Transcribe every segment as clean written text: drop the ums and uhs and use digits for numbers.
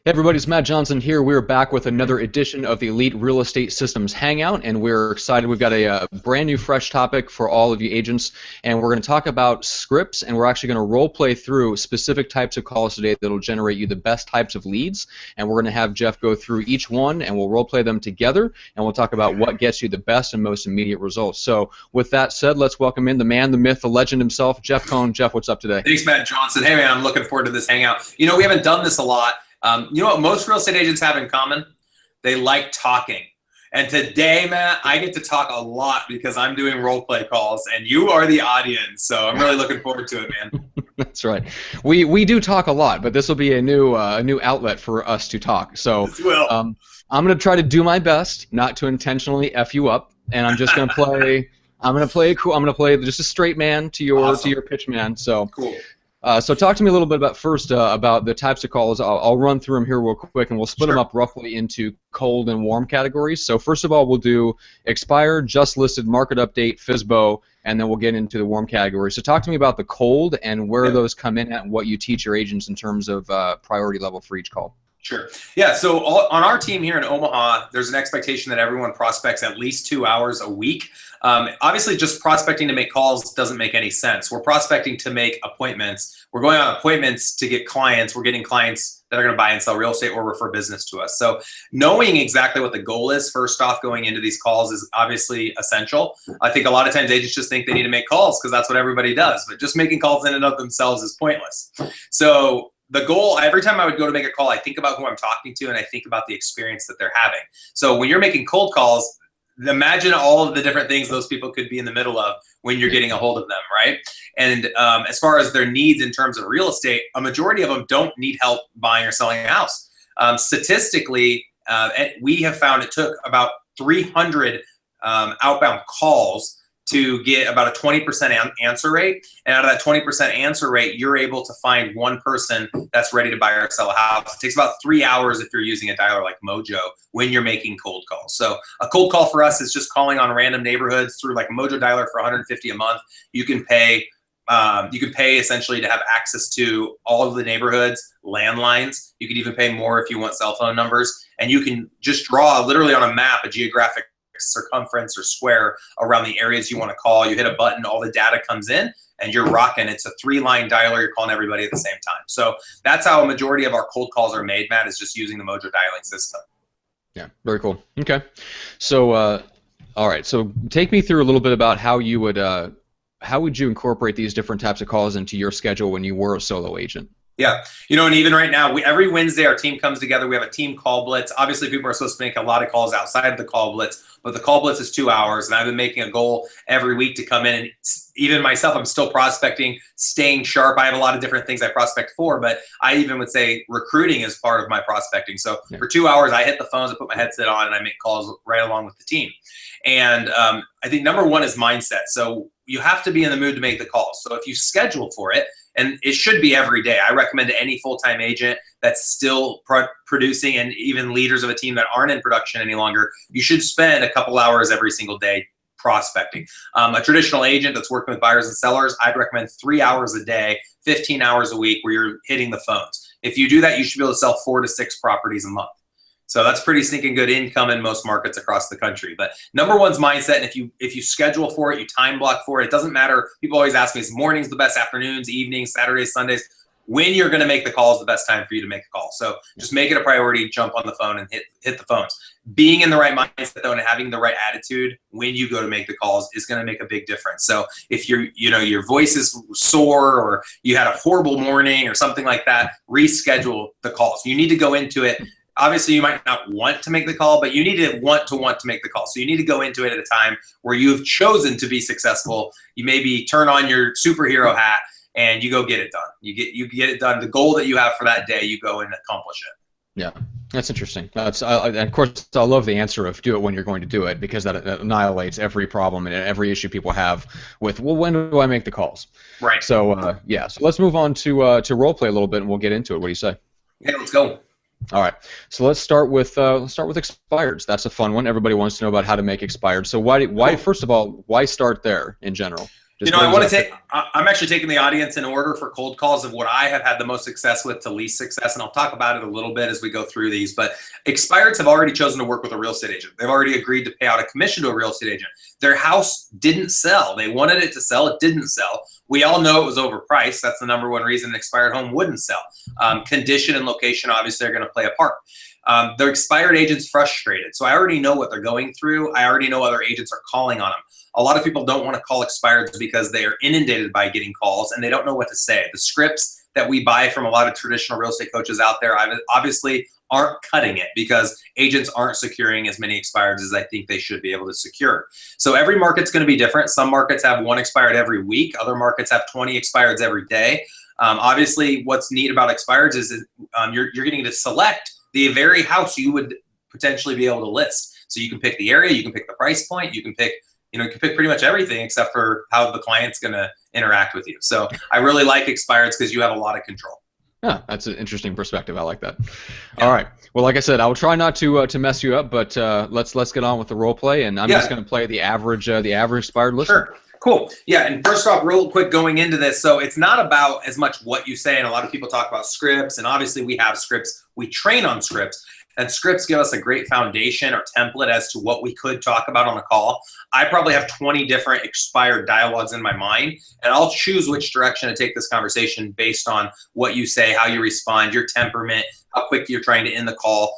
Hey everybody, it's Matt Johnson here. We're back with another edition of the Elite Real Estate Systems Hangout, and we're excited. We've got a brand new, fresh topic for all of you agents, and we're going to talk about scripts, and we're actually going to role play through specific types of calls today that will generate you the best types of leads, and we're going to have Jeff go through each one, and we'll role play them together, and we'll talk about what gets you the best and most immediate results. So with that said, let's welcome in the man, the myth, the legend himself, Jeff Cohn. Jeff, what's up today? Thanks, Matt Johnson. Hey, man, I'm looking forward to this hangout. You know, we haven't done this a lot. You know what most real estate agents have in common? They like talking. And today, Matt, I get to talk a lot because I'm doing role play calls, and you are the audience. So I'm really looking forward to it, man. That's right. We do talk a lot, but this will be a new outlet for us to talk. So I'm going to try to do my best not to intentionally F you up, and I'm just going to play. I'm going to play just a straight man to your pitch man. So cool. So talk to me a little bit about the types of calls. I'll run through them here real quick, and we'll split them up roughly into cold and warm categories. So first of all, we'll do expired, just listed, market update, FSBO, and then we'll get into the warm category. So talk to me about the cold and where those come in at and what you teach your agents in terms of priority level for each call. Sure. Yeah, so on our team here in Omaha, there's an expectation that everyone prospects at least 2 hours a week. Obviously, just prospecting to make calls doesn't make any sense. We're prospecting to make appointments. We're going on appointments to get clients. We're getting clients that are going to buy and sell real estate or refer business to us. So knowing exactly what the goal is, first off, going into these calls is obviously essential. I think a lot of times agents just think they need to make calls because that's what everybody does. But just making calls in and of themselves is pointless. So the goal, every time I would go to make a call, I think about who I'm talking to and I think about the experience that they're having. So when you're making cold calls, imagine all of the different things those people could be in the middle of when you're getting a hold of them, right? And as far as their needs in terms of real estate, a majority of them don't need help buying or selling a house. Statistically, we have found it took about 300 outbound calls to get about a 20% answer rate. And out of that 20% answer rate, you're able to find one person that's ready to buy or sell a house. It takes about 3 hours if you're using a dialer like Mojo when you're making cold calls. So a cold call for us is just calling on random neighborhoods through like a Mojo dialer for $150 a month. You can pay essentially to have access to all of the neighborhoods, landlines. You can even pay more if you want cell phone numbers. And you can just draw literally on a map a geographic circumference or square around the areas you want to call. You hit a button, all the data comes in, and you're rocking. It's a 3-line dialer. You're calling everybody at the same time. So that's how a majority of our cold calls are made, Matt, is just using the Mojo dialing system. Yeah, very cool. Okay. So, all right. So take me through a little bit about how you would incorporate these different types of calls into your schedule when you were a solo agent? Yeah, you know, and even right now, every Wednesday our team comes together. We have a team call blitz. Obviously, people are supposed to make a lot of calls outside of the call blitz, but the call blitz is 2 hours, and I've been making a goal every week to come in. And even myself, I'm still prospecting, staying sharp. I have a lot of different things I prospect for, but I even would say recruiting is part of my prospecting. So for 2 hours, I hit the phones, I put my headset on, and I make calls right along with the team. And I think number one is mindset. So you have to be in the mood to make the calls. So if you schedule for it, and it should be every day. I recommend to any full-time agent that's still producing, and even leaders of a team that aren't in production any longer, you should spend a couple hours every single day prospecting. A traditional agent that's working with buyers and sellers, I'd recommend 3 hours a day, 15 hours a week where you're hitting the phones. If you do that, you should be able to sell 4 to 6 properties a month. So that's pretty stinking good income in most markets across the country. But number one's mindset, and if you schedule for it, you time block for it, it doesn't matter. People always ask me, is mornings the best, afternoons, evenings, Saturdays, Sundays? When you're going to make the call is the best time for you to make a call. So just make it a priority, jump on the phone and hit the phones. Being in the right mindset though and having the right attitude when you go to make the calls is going to make a big difference. So if your voice is sore or you had a horrible morning or something like that, reschedule the calls. You need to go into it. Obviously, you might not want to make the call, but you need to want to make the call. So you need to go into it at a time where you've chosen to be successful. You maybe turn on your superhero hat and you go get it done. You get it done. The goal that you have for that day, you go and accomplish it. Yeah, that's interesting. Of course, I love the answer of do it when you're going to do it, because that annihilates every problem and every issue people have with, well, when do I make the calls? Right. So yeah, so let's move on to role play a little bit, and we'll get into it. What do you say? Yeah, let's go. All right, so let's start with expireds. That's a fun one. Everybody wants to know about how to make expired. So why first of all, why start there in general? You know, I want to take, I'm actually taking the audience in order for cold calls of what I have had the most success with to least success. And I'll talk about it a little bit as we go through these. But expireds have already chosen to work with a real estate agent. They've already agreed to pay out a commission to a real estate agent. Their house didn't sell. They wanted it to sell. It didn't sell. We all know it was overpriced. That's the number one reason an expired home wouldn't sell. Condition and location obviously are going to play a part. The expired agent's frustrated. So I already know what they're going through. I already know other agents are calling on them. A lot of people don't want to call expireds because they are inundated by getting calls and they don't know what to say. The scripts that we buy from a lot of traditional real estate coaches out there obviously aren't cutting it because agents aren't securing as many expireds as I think they should be able to secure. So every market's going to be different. Some markets have one expired every week. Other markets have 20 expireds every day. Obviously, what's neat about expireds is you're getting to select the very house you would potentially be able to list. So you can pick the area, you can pick the price point, you can pick pretty much everything except for how the client's going to interact with you. So I really like expireds because you have a lot of control. Yeah, that's an interesting perspective. I like that. Yeah. All right. Well, like I said, I will try not to mess you up, but let's get on with the role play, and I'm just going to play the average expired listener. Sure. Cool. Yeah, and first off, real quick going into this, so it's not about as much what you say, and a lot of people talk about scripts, and obviously we have scripts. We train on scripts, and scripts give us a great foundation or template as to what we could talk about on a call. I probably have 20 different expired dialogues in my mind, and I'll choose which direction to take this conversation based on what you say, how you respond, your temperament, how quick you're trying to end the call.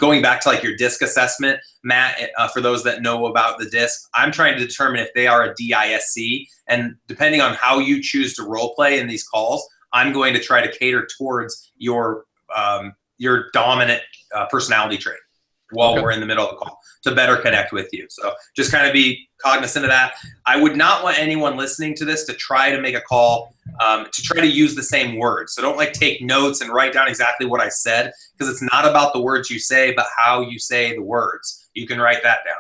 Going back to like your DISC assessment, Matt, for those that know about the DISC, I'm trying to determine if they are a DISC, and depending on how you choose to role play in these calls, I'm going to try to cater towards your dominant personality trait while we're in the middle of the call to better connect with you. So just kind of be cognizant of that. I would not want anyone listening to this to try to make a call to try to use the same words. So don't like take notes and write down exactly what I said, because it's not about the words you say, but how you say the words. You can write that down.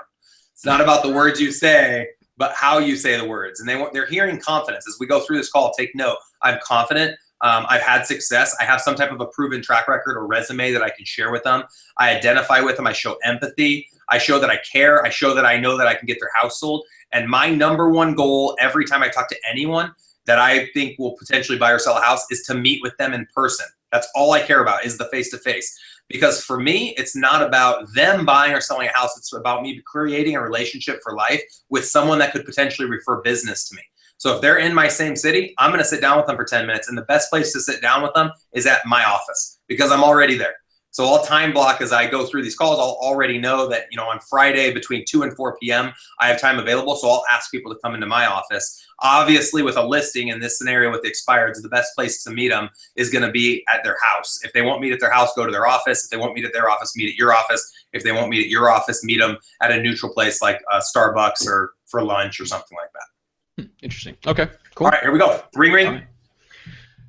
It's not about the words you say, but how you say the words. And they're hearing confidence. As we go through this call, take note. I'm confident. I've had success. I have some type of a proven track record or resume that I can share with them. I identify with them. I show empathy. I show that I care. I show that I know that I can get their house sold. And my number one goal every time I talk to anyone that I think will potentially buy or sell a house is to meet with them in person. That's all I care about, is the face-to-face. Because for me, it's not about them buying or selling a house. It's about me creating a relationship for life with someone that could potentially refer business to me. So if they're in my same city, I'm going to sit down with them for 10 minutes. And the best place to sit down with them is at my office because I'm already there. So I'll time block as I go through these calls. I'll already know that, on Friday between 2 and 4 p.m., I have time available. So I'll ask people to come into my office. Obviously, with a listing in this scenario with the expireds, the best place to meet them is going to be at their house. If they won't meet at their house, go to their office. If they won't meet at their office, meet at your office. If they won't meet at your office, meet them at a neutral place like Starbucks or for lunch or something like that. Interesting. Okay, cool. All right, here we go. Ring, ring. Right.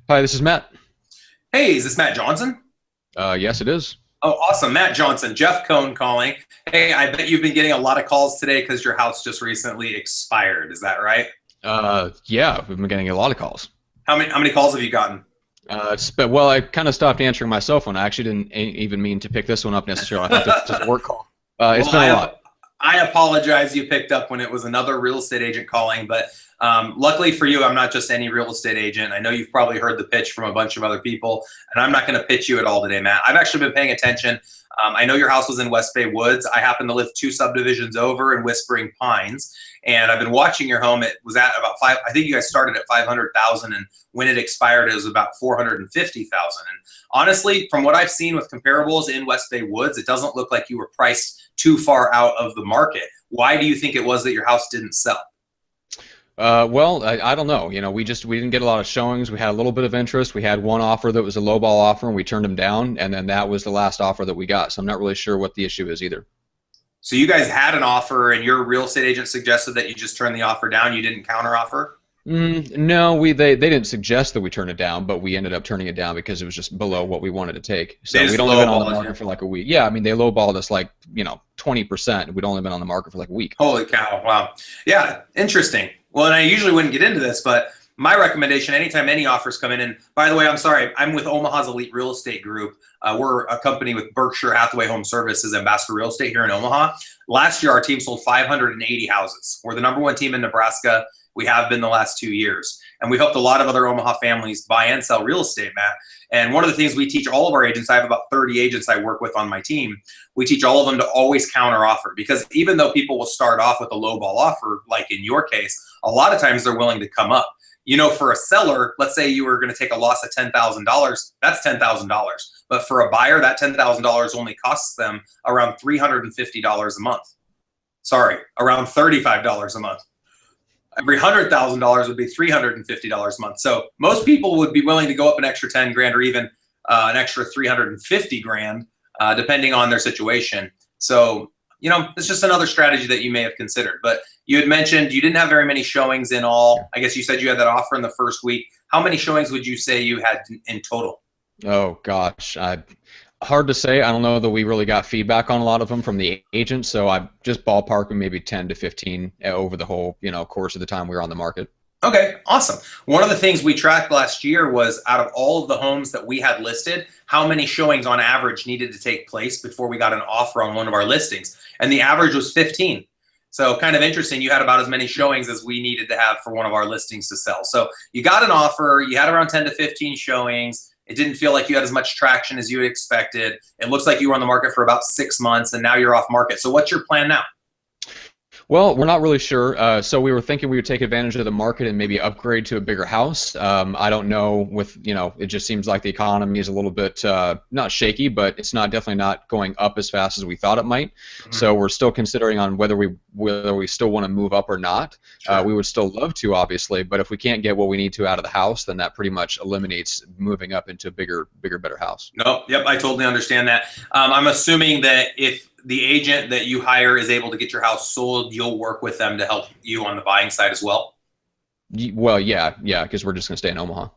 Hi, this is Matt. Hey, is this Matt Johnson? Yes, it is. Oh, awesome. Matt Johnson, Jeff Cohn calling. Hey, I bet you've been getting a lot of calls today because your house just recently expired. Is that right? Yeah, we've been getting a lot of calls. How many calls have you gotten? Well, I kind of stopped answering my cell phone. I actually didn't even mean to pick this one up necessarily. I thought this was just a work call. It's been a lot. I apologize you picked up when it was another real estate agent calling, but luckily for you, I'm not just any real estate agent. I know you've probably heard the pitch from a bunch of other people, and I'm not going to pitch you at all today, Matt. I've actually been paying attention. I know your house was in West Bay Woods. I happen to live 2 subdivisions over in Whispering Pines, and I've been watching your home. It was at about I think you guys started at 500,000, and when it expired, it was about 450,000. And honestly, from what I've seen with comparables in West Bay Woods, it doesn't look like you were priced too far out of the market. Why do you think it was that your house didn't sell? Well, I don't know. We didn't get a lot of showings. We had a little bit of interest. We had one offer that was a lowball offer, and we turned them down, and then that was the last offer that we got. So I'm not really sure what the issue is either. So you guys had an offer, and your real estate agent suggested that you just turn the offer down. You didn't counter offer? No, they didn't suggest that we turn it down, but we ended up turning it down because it was just below what we wanted to take. So we'd only been on the market for like a week. Yeah, I mean, they lowballed us like 20%. We'd only been on the market for like a week. Holy cow! Wow. Yeah, interesting. Well, and I usually wouldn't get into this, but my recommendation, anytime any offers come in, and by the way, I'm sorry, I'm with Omaha's Elite Real Estate Group. We're a company with Berkshire Hathaway Home Services, Ambassador Real Estate here in Omaha. Last year, our team sold 580 houses. We're the #1 team in Nebraska We have been the last 2 years. And we've helped a lot of other Omaha families buy and sell real estate, Matt. And one of the things we teach all of our agents, I have about 30 agents I work with on my team, we teach all of them to always counter offer, because even though people will start off with a low ball offer, like in your case, a lot of times they're willing to come up. You know, for a seller, let's say you were going to take a loss of $10,000, that's $10,000. But for a buyer, that $10,000 only costs them around $350 a month. Sorry, around $35 a month. Every $100,000 would be $350 a month. So most people would be willing to go up an extra 10 grand or even an extra 350 grand, depending on their situation. So, you know, it's just another strategy that you may have considered. But you had mentioned you didn't have very many showings in all. I guess you said you had that offer in the first week. How many showings would you say you had in total? Oh gosh, hard to say. I don't know that we really got feedback on a lot of them from the agents, so I just ballparking maybe 10 to 15 over the whole, you know, course of the time we were on the market. Okay, awesome. One of the things we tracked last year was, out of all of the homes that we had listed, how many showings on average needed to take place before we got an offer on one of our listings. And the average was 15. So kind of interesting, you had about as many showings as we needed to have for one of our listings to sell. So you got an offer, you had around 10 to 15 showings. It didn't feel like you had as much traction as you had expected. It looks like you were on the market for about 6 months, and now you're off market. So what's your plan now? Well, we're not really sure. So we were thinking we would take advantage of the market and maybe upgrade to a bigger house. I don't know. With, you know, it just seems like the economy is a little bit not shaky, but it's definitely not going up as fast as we thought it might. Mm-hmm. So we're still considering on whether we still want to move up or not. Sure. We would still love to, obviously, but if we can't get what we need to out of the house, then that pretty much eliminates moving up into a bigger, better house. No, yep, I totally understand that. I'm assuming that if the agent that you hire is able to get your house sold, you'll work with them to help you on the buying side as well? Well, yeah, because we're just going to stay in Omaha.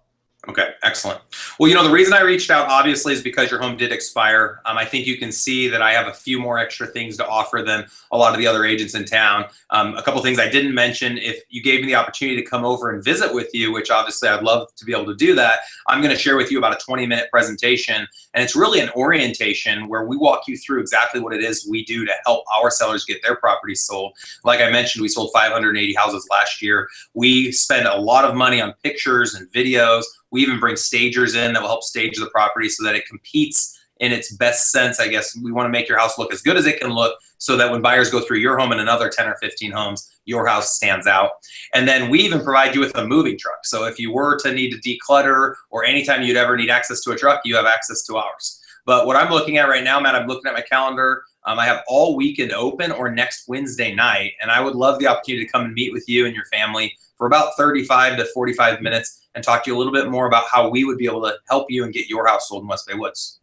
Okay, excellent. Well, you know, the reason I reached out, obviously, is because your home did expire. I think you can see that I have a few more extra things to offer than a lot of the other agents in town. A couple things I didn't mention: if you gave me the opportunity to come over and visit with you, which obviously I'd love to be able to do that, I'm going to share with you about a 20-minute presentation. And it's really an orientation where we walk you through exactly what it is we do to help our sellers get their properties sold. Like I mentioned, we sold 580 houses last year. We spend a lot of money on pictures and videos. We even bring stagers in that will help stage the property so that it competes in its best sense. I guess we want to make your house look as good as it can look, so that when buyers go through your home and another 10 or 15 homes, your house stands out. And then we even provide you with a moving truck. So if you were to need to declutter, or anytime you'd ever need access to a truck, you have access to ours. But what I'm looking at right now, Matt, I'm looking at my calendar. I have all weekend open, or next Wednesday night, and I would love the opportunity to come and meet with you and your family for about 35 to 45 minutes and talk to you a little bit more about how we would be able to help you and get your house sold in West Bay Woods.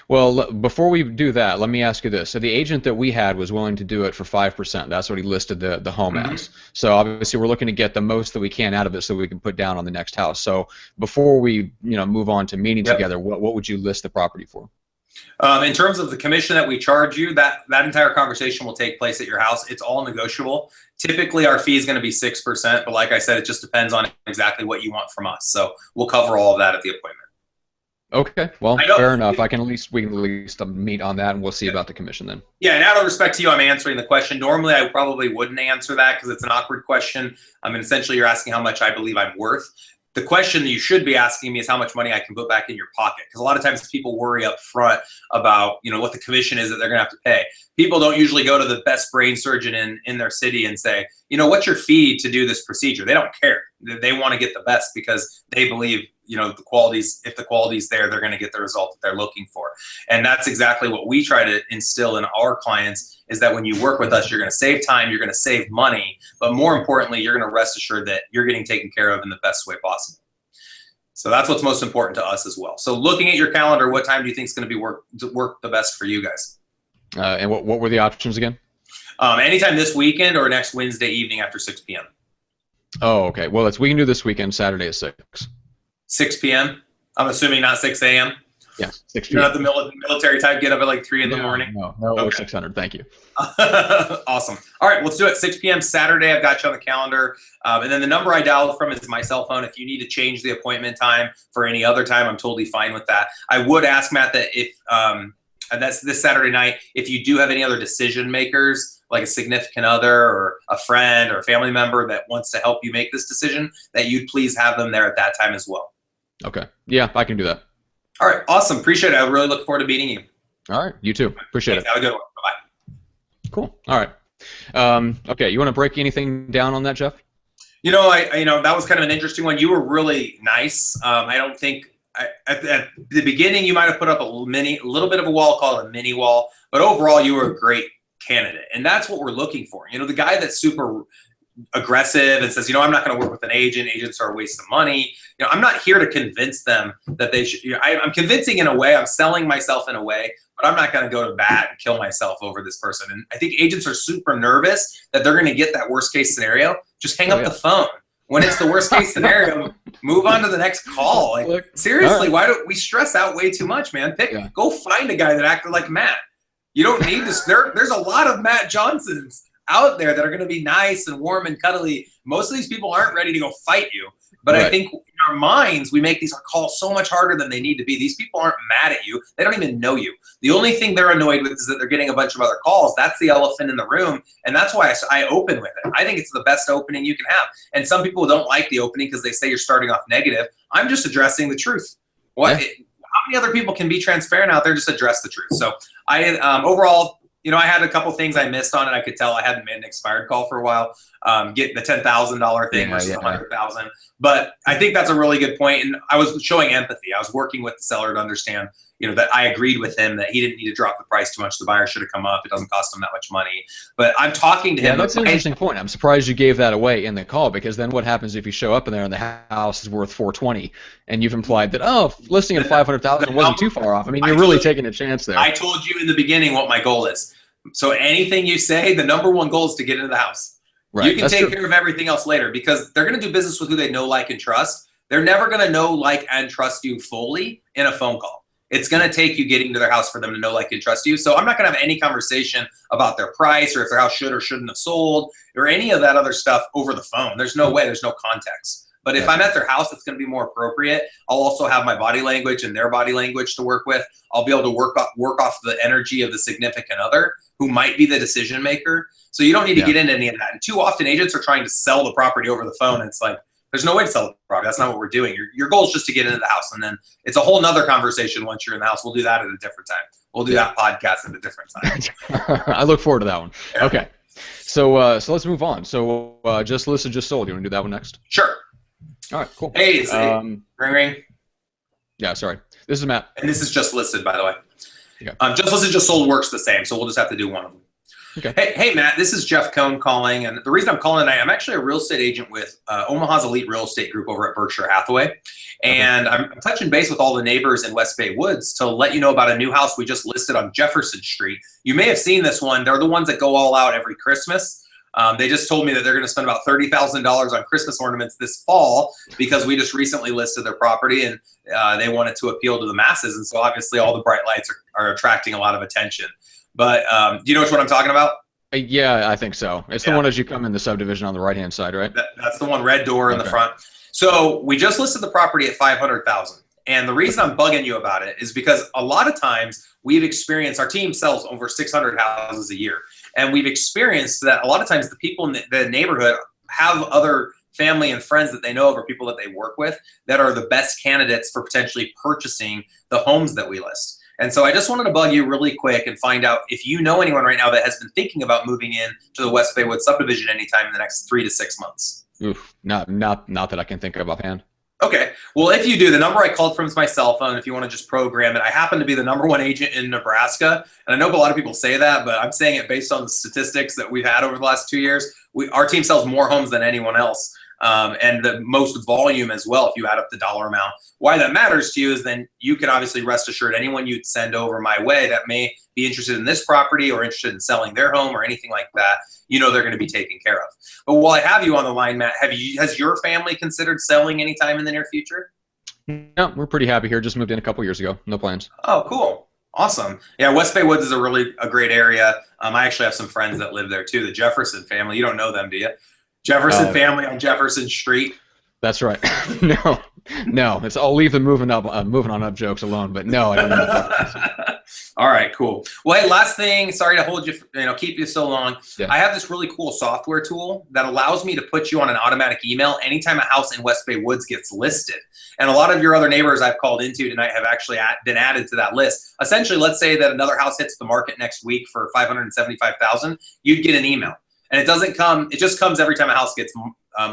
Well, before we do that, let me ask you this. So the agent that we had was willing to do it for 5%. That's what he listed the home as. So obviously we're looking to get the most that we can out of it so we can put down on the next house. So before we move on to meeting together, what would you list the property for? In terms of the commission that we charge you, that entire conversation will take place at your house. It's all negotiable. Typically, our fee is going to be 6%, but like I said, it just depends on exactly what you want from us. So we'll cover all of that at the appointment. Okay, well, fair enough. We can at least meet on that, and we'll see about the commission then. Yeah, and out of respect to you, I'm answering the question. Normally, I probably wouldn't answer that because it's an awkward question. I mean, essentially, you're asking how much I believe I'm worth. The question that you should be asking me is how much money I can put back in your pocket, because a lot of times people worry up front about what the commission is that they're going to have to pay. People don't usually go to the best brain surgeon in their city and say, what's your fee to do this procedure? They don't care. They want to get the best because they believe the qualities, if the quality's there, they're going to get the result that they're looking for. And that's exactly what we try to instill in our clients, is that when you work with us, you're going to save time, you're going to save money, but more importantly, you're going to rest assured that you're getting taken care of in the best way possible. So that's what's most important to us as well. So looking at your calendar, what time do you think is going to be work the best for you guys? And what were the options again? Anytime this weekend or next Wednesday evening after 6 p.m. Oh, okay. Well, we can do this weekend, Saturday at 6. 6 p.m.? I'm assuming not 6 a.m.? Yeah, 6 p.m. You're not the military type, get up at like 3 in the morning? No, okay. 600, thank you. Awesome. All right, let's do it. 6 p.m. Saturday, I've got you on the calendar. And then the number I dialed from is my cell phone. If you need to change the appointment time for any other time, I'm totally fine with that. I would ask, Matt, that if, and that's this Saturday night, if you do have any other decision makers like a significant other or a friend or a family member that wants to help you make this decision, that you'd please have them there at that time as well. Okay. Yeah, I can do that. All right. Awesome. Appreciate it. I really look forward to meeting you. All right. You too. Appreciate Thanks. it. Have a good one. Bye-bye. Cool. All right. Okay. You want to break anything down on that, Jeff? You know, that was kind of an interesting one. You were really nice. I don't think at the beginning you might have put up a little bit of a wall, called a mini wall, but overall you were a great candidate, and that's what we're looking for. You know, the guy that's super aggressive and says, you know, I'm not going to work with an agent. Agents are a waste of money. You know, I'm not here to convince them that they should. You know, I'm convincing in a way. I'm selling myself in a way, but I'm not going to go to bat and kill myself over this person. And I think agents are super nervous that they're going to get that worst case scenario. Just hang up the phone. When it's the worst case scenario, move on to the next call. Like, seriously, why do we stress out way too much, man? Go find a guy that acted like Matt. You don't need to. There's a lot of Matt Johnsons out there that are going to be nice and warm and cuddly. Most of these people aren't ready to go fight you. But I think in our minds, we make these calls so much harder than they need to be. These people aren't mad at you. They don't even know you. The only thing they're annoyed with is that they're getting a bunch of other calls. That's the elephant in the room. And that's why I open with it. I think it's the best opening you can have. And some people don't like the opening because they say you're starting off negative. I'm just addressing the truth. How many other people can be transparent out there? Just address the truth. So overall, you know, I had a couple things I missed on it. I could tell I hadn't made an expired call for a while. Get the $10,000 thing versus $100,000. But I think that's a really good point. And I was showing empathy. I was working with the seller to understand, you know, that I agreed with him that he didn't need to drop the price too much. The buyer should have come up. It doesn't cost him that much money. But I'm talking to him. That's an interesting point. I'm surprised you gave that away in the call, because then what happens if you show up in there and the house is worth $420 and you've implied that, oh, listing at $500,000 wasn't too far off. I mean, you're really taking a chance there. I told you in the beginning what my goal is. So anything you say, the number one goal is to get into the house. Right. You can take care of everything else later, because they're going to do business with who they know, like, and trust. They're never going to know, like, and trust you fully in a phone call. It's going to take you getting to their house for them to know, like, and trust you. So I'm not going to have any conversation about their price or if their house should or shouldn't have sold or any of that other stuff over the phone. There's no way. There's no context. But if I'm at their house, it's going to be more appropriate. I'll also have my body language and their body language to work with. I'll be able to work off the energy of the significant other who might be the decision maker. So you don't need to get into any of that. And too often agents are trying to sell the property over the phone. And it's like, there's no way to sell the property. That's not what we're doing. Your goal is just to get into the house. And then it's a whole nother conversation once you're in the house. We'll do that at a different time. We'll do that podcast at a different time. I look forward to that one. Yeah. Okay. So let's move on. So just listed, just sold. You want to do that one next? Sure. All right, cool. Hey, ring, ring. Yeah, sorry. This is Matt. And this is just listed, by the way. Okay. Just listed, just sold works the same, so we'll just have to do one of them. Okay. Hey, Matt, this is Jeff Cohn calling, and the reason I'm calling tonight, I'm actually a real estate agent with Omaha's Elite Real Estate Group over at Berkshire Hathaway, and I'm touching base with all the neighbors in West Bay Woods to let you know about a new house we just listed on Jefferson Street. You may have seen this one. They're the ones that go all out every Christmas. They just told me that they're going to spend about $30,000 on Christmas ornaments this fall because we just recently listed their property, and they wanted to appeal to the masses. And so obviously all the bright lights are attracting a lot of attention. But do you know which one I'm talking about? Yeah, I think so. It's the one as you come in the subdivision on the right-hand side, right? That's the one, red door in the front. So we just listed the property at $500,000. And the reason I'm bugging you about it is because a lot of times we've experienced, our team sells over 600 houses a year. And we've experienced that a lot of times the people in the neighborhood have other family and friends that they know of or people that they work with that are the best candidates for potentially purchasing the homes that we list. And so I just wanted to bug you really quick and find out if you know anyone right now that has been thinking about moving in to the West Baywood subdivision anytime in the next 3 to 6 months. Oof, not that I can think of offhand. Okay. Well, if you do, the number I called from is my cell phone. If you want to just program it, I happen to be the #1 agent in Nebraska. And I know a lot of people say that, but I'm saying it based on the statistics that we've had over the last 2 years. Our team sells more homes than anyone else. And the most volume as well if you add up the dollar amount. Why that matters to you is then you can obviously rest assured anyone you'd send over my way that may be interested in this property or interested in selling their home or anything like that, you know they're going to be taken care of. But while I have you on the line, Matt, has your family considered selling anytime in the near future? No, we're pretty happy here. Just moved in a couple years ago. No plans. Oh, cool. Awesome. Yeah, West Bay Woods is a great area. I actually have some friends that live there too. The Jefferson family. You don't know them, do you? Jefferson family on Jefferson Street. That's right. No. I'll leave the moving on up jokes alone. But no, I don't know. All right, cool. Well, hey, last thing, sorry to hold you, keep you so long. Yeah. I have this really cool software tool that allows me to put you on an automatic email anytime a house in West Bay Woods gets listed. And a lot of your other neighbors I've called into tonight have actually been added to that list. Essentially, let's say that another house hits the market next week for $575,000, you'd get an email. And it just comes every time a house gets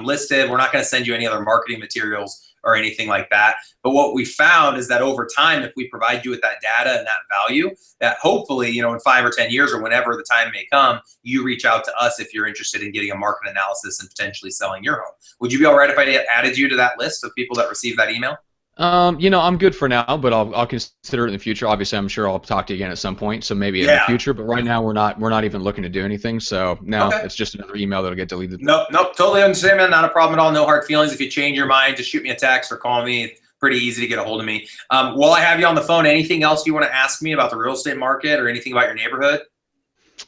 listed. We're not going to send you any other marketing materials or anything like that. But what we found is that over time, if we provide you with that data and that value, that hopefully, in 5 or 10 years or whenever the time may come, you reach out to us if you're interested in getting a market analysis and potentially selling your home. Would you be all right if I added you to that list of people that receive that email? I'm good for now, but I'll consider it in the future. Obviously, I'm sure I'll talk to you again at some point, so maybe in the future. But right now, we're not even looking to do anything. So now it's just another email that'll get deleted. Nope, totally understand, man. Not a problem at all. No hard feelings. If you change your mind, just shoot me a text or call me. It's pretty easy to get a hold of me. While I have you on the phone, anything else you want to ask me about the real estate market or anything about your neighborhood?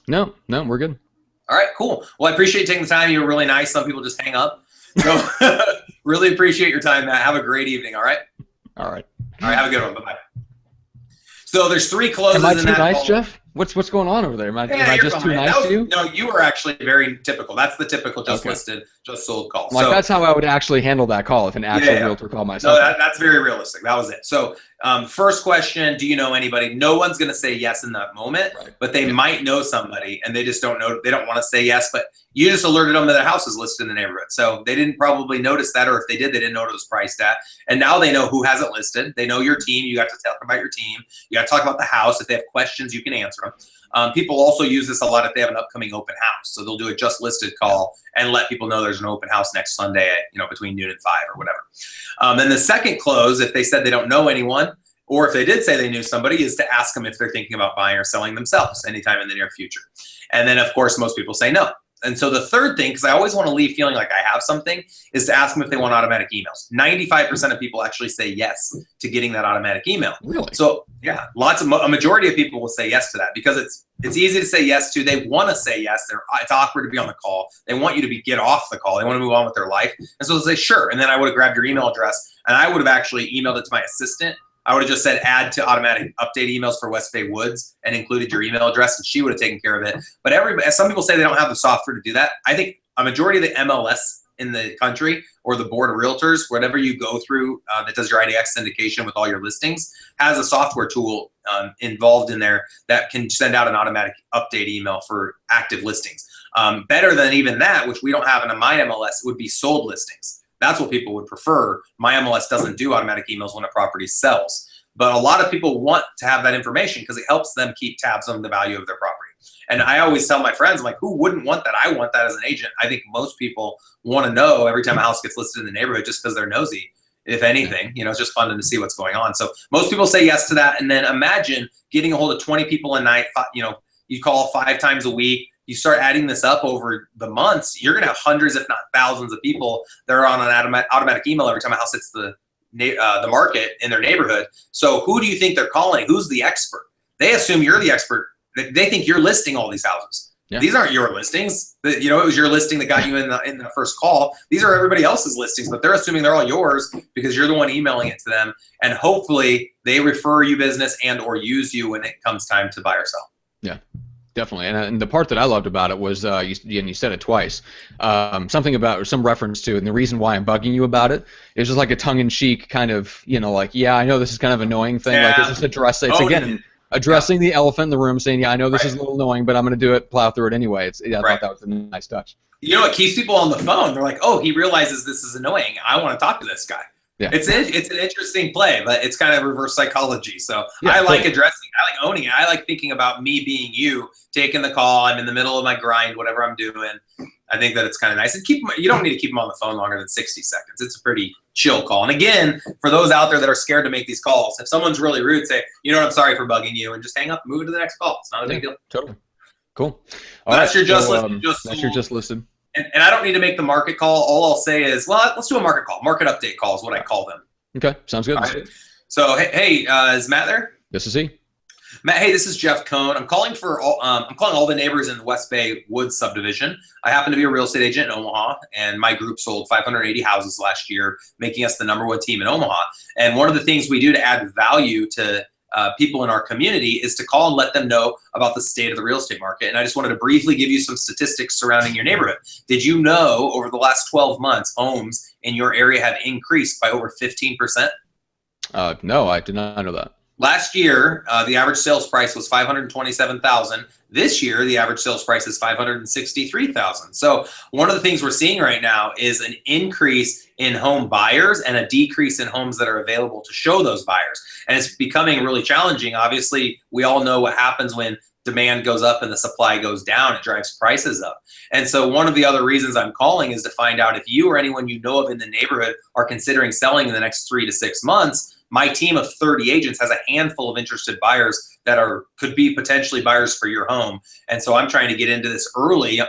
No, we're good. All right, cool. Well, I appreciate you taking the time. You were really nice. Some people just hang up. So really appreciate your time, Matt. Have a great evening. All right. All right. All right. Have a good one. Bye-bye. So there's 3 closes. Am I in too that nice, call. Jeff? What's going on over there? Am I just too nice to you? No, you were actually very typical. That's the typical just listed, just sold call. Like, that's how I would actually handle that call if an actual realtor called myself. No, that's very realistic. That was it. So first question, do you know anybody? No one's going to say yes in that moment, but they might know somebody and they just don't know. They don't want to say yes, but you just alerted them that their house is listed in the neighborhood. So they didn't probably notice that, or if they did, they didn't know what it was priced at. And now they know who has it listed. They know your team. You got to talk about your team. You got to talk about the house. If they have questions, you can answer them. People also use this a lot if they have an upcoming open house. So they'll do a just listed call and let people know there's an open house next Sunday at, between noon and 5 or whatever. Then the second close, if they said they don't know anyone, or if they did say they knew somebody, is to ask them if they're thinking about buying or selling themselves anytime in the near future. And then, of course, most people say no. And so the third thing, because I always want to leave feeling like I have something, is to ask them if they want automatic emails. 95% of people actually say yes to getting that automatic email. Really? So yeah, a majority of people will say yes to that because it's easy to say yes to. They want to say yes. It's awkward to be on the call. They want you to get off the call. They want to move on with their life. And so they'll say sure. And then I would have grabbed your email address and I would have actually emailed it to my assistant. I would have just said add to automatic update emails for West Bay Woods and included your email address, and she would have taken care of it. But some people say they don't have the software to do that. I think a majority of the MLS in the country or the board of realtors, whatever you go through that does your IDX syndication with all your listings, has a software tool involved in there that can send out an automatic update email for active listings. Better than even that, which we don't have in a My MLS, would be sold listings. That's what people would prefer. My MLS doesn't do automatic emails when a property sells. But a lot of people want to have that information because it helps them keep tabs on the value of their property. And I always tell my friends, I'm like, who wouldn't want that? I want that as an agent. I think most people want to know every time a house gets listed in the neighborhood just because they're nosy. If anything, it's just fun to see what's going on. So most people say yes to that. And then imagine getting a hold of 20 people a night. You call 5 times a week. You start adding this up over the months, you're going to have hundreds, if not thousands of people that are on an automatic email every time a house hits the market in their neighborhood. So who do you think they're calling? Who's the expert? They assume you're the expert. They think you're listing all these houses. Yeah. These aren't your listings. It was your listing that got you in the first call. These are everybody else's listings, but they're assuming they're all yours because you're the one emailing it to them. And hopefully they refer you business and or use you when it comes time to buy or sell. Yeah. Definitely, and the part that I loved about it was you said it twice, something about, or some reference to, and the reason why I'm bugging you about it is just like a tongue-in-cheek kind of, like, yeah, I know this is kind of annoying thing, like it's just addressing the elephant in the room, saying, yeah, I know this is a little annoying, but I'm going to do it, plow through it anyway. I thought that was a nice touch. It keeps people on the phone. They're like, oh, he realizes this is annoying. I want to talk to this guy. Yeah. It's an interesting play, but it's kind of reverse psychology. So yeah, I like addressing, I like owning it. I like thinking about me being you, taking the call. I'm in the middle of my grind, whatever I'm doing. I think that it's kind of nice. And you don't need to keep them on the phone longer than 60 seconds. It's a pretty chill call. And again, for those out there that are scared to make these calls, if someone's really rude, say, I'm sorry for bugging you, and just hang up and move to the next call. It's not a big deal. Totally. Cool. That's your just listed. That's your just listed. And I don't need to make the market call. All I'll say is, well, let's do a market call. Market update call is what I call them. Okay, sounds good. Right. So, hey, is Matt there? This is he. Matt, hey, this is Jeff Cohn. I'm calling all the neighbors in the West Bay Woods subdivision. I happen to be a real estate agent in Omaha, and my group sold 580 houses last year, making us the #1 team in Omaha. And one of the things we do to add value to people in our community is to call and let them know about the state of the real estate market. And I just wanted to briefly give you some statistics surrounding your neighborhood. Did you know over the last 12 months, homes in your area have increased by over 15%? No, I did not know that. Last year, the average sales price was $527,000. This year, the average sales price is $563,000. So one of the things we're seeing right now is an increase in home buyers and a decrease in homes that are available to show those buyers. And it's becoming really challenging. Obviously, we all know what happens when demand goes up and the supply goes down. It drives prices up. And so one of the other reasons I'm calling is to find out if you or anyone you know of in the neighborhood are considering selling in the next 3 to 6 months. My team of 30 agents has a handful of interested buyers that could be potentially buyers for your home. And so I'm trying to get into this early,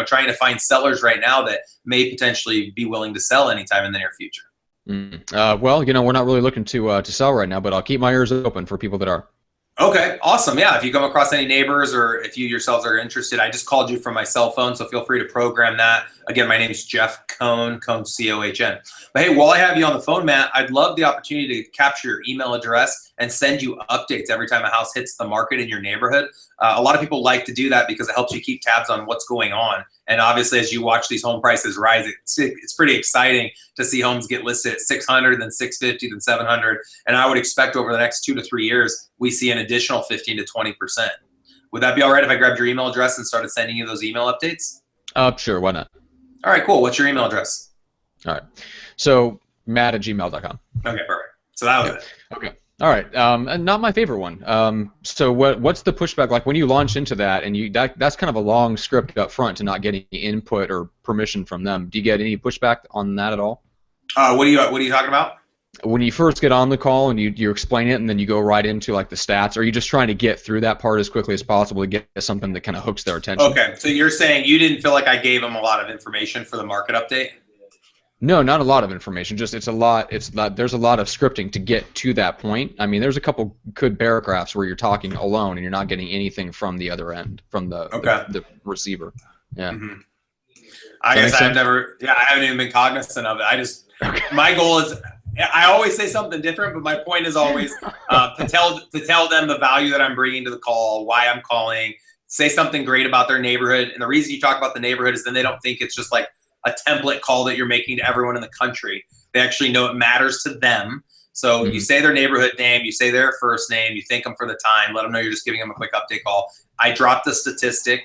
trying to find sellers right now that may potentially be willing to sell anytime in the near future. Well, we're not really looking to sell right now, but I'll keep my ears open for people that are. Okay, awesome. Yeah, if you come across any neighbors or if you yourselves are interested, I just called you from my cell phone, so feel free to program that. Again, my name is Jeff Cohn, C-O-H-N. But hey, while I have you on the phone, Matt, I'd love the opportunity to capture your email address and send you updates every time a house hits the market in your neighborhood. A lot of people like to do that because it helps you keep tabs on what's going on. And obviously, as you watch these home prices rise, it's pretty exciting to see homes get listed at 600, then 650, then 700. And I would expect over the next 2 to 3 years, we see an additional 15 to 20%. Would that be all right if I grabbed your email address and started sending you those email updates? Sure, why not? All right, cool. What's your email address? All right. So, matt@gmail.com. Okay, perfect. So that was it. Okay. All right. And not my favorite one. So what's the pushback like when you launch into that, and that's kind of a long script up front to not get any input or permission from them. Do you get any pushback on that at all? What are you talking about? When you first get on the call and you explain it and then you go right into like the stats, or are you just trying to get through that part as quickly as possible to get something that kind of hooks their attention? Okay. So you're saying you didn't feel like I gave them a lot of information for the market update? No, not a lot of information. Just there's a lot of scripting to get to that point. I mean, there's a couple good paragraphs where you're talking alone and you're not getting anything from the other end, from the receiver. Yeah. Mm-hmm. I guess I haven't even been cognizant of it. My goal is, I always say something different, but my point is always to tell them the value that I'm bringing to the call, why I'm calling, say something great about their neighborhood. And the reason you talk about the neighborhood is then they don't think it's just like a template call that you're making to everyone in the country. They actually know it matters to them. So you say their neighborhood name, you say their first name, you thank them for the time, let them know you're just giving them a quick update call. I dropped the statistic.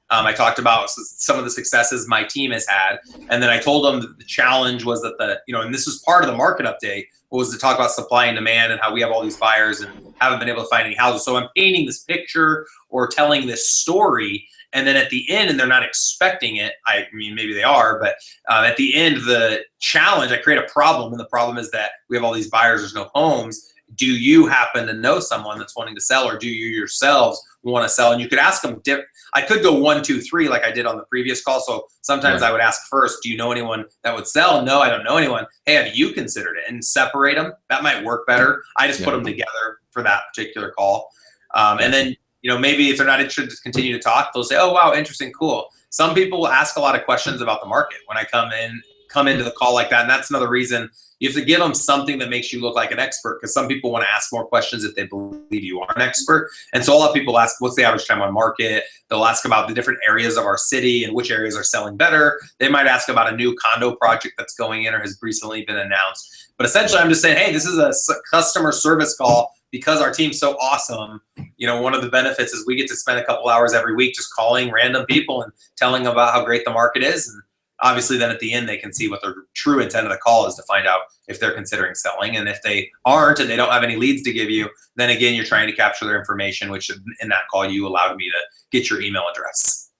I talked about some of the successes my team has had. And then I told them that the challenge was that and this was part of the market update, was to talk about supply and demand and how we have all these buyers and haven't been able to find any houses. So I'm painting this picture or telling this story. And then at the end, and they're not expecting it, I mean, maybe they are, but at the end, the challenge, I create a problem. And the problem is that we have all these buyers, there's no homes. Do you happen to know someone that's wanting to sell, or do you yourselves want to sell? And you could ask them, I could go 1, 2, 3 like I did on the previous call. So sometimes I would ask first, do you know anyone that would sell? No, I don't know anyone. Hey, have you considered it? And separate them. That might work better. I just put them together for that particular call. And then, maybe if they're not interested to continue to talk, they'll say, oh, wow, interesting, cool. Some people will ask a lot of questions about the market when I come into the call like that. And that's another reason you have to give them something that makes you look like an expert, because some people want to ask more questions if they believe you are an expert. And so a lot of people ask, what's the average time on market? They'll ask about the different areas of our city and which areas are selling better. They might ask about a new condo project that's going in or has recently been announced. But essentially, I'm just saying, hey, this is a customer service call because our team's so awesome. One of the benefits is we get to spend a couple hours every week just calling random people and telling them about how great the market is. And obviously, then at the end, they can see what their true intent of the call is to find out if they're considering selling. And if they aren't and they don't have any leads to give you, then again, you're trying to capture their information, which in that call, you allowed me to get your email address.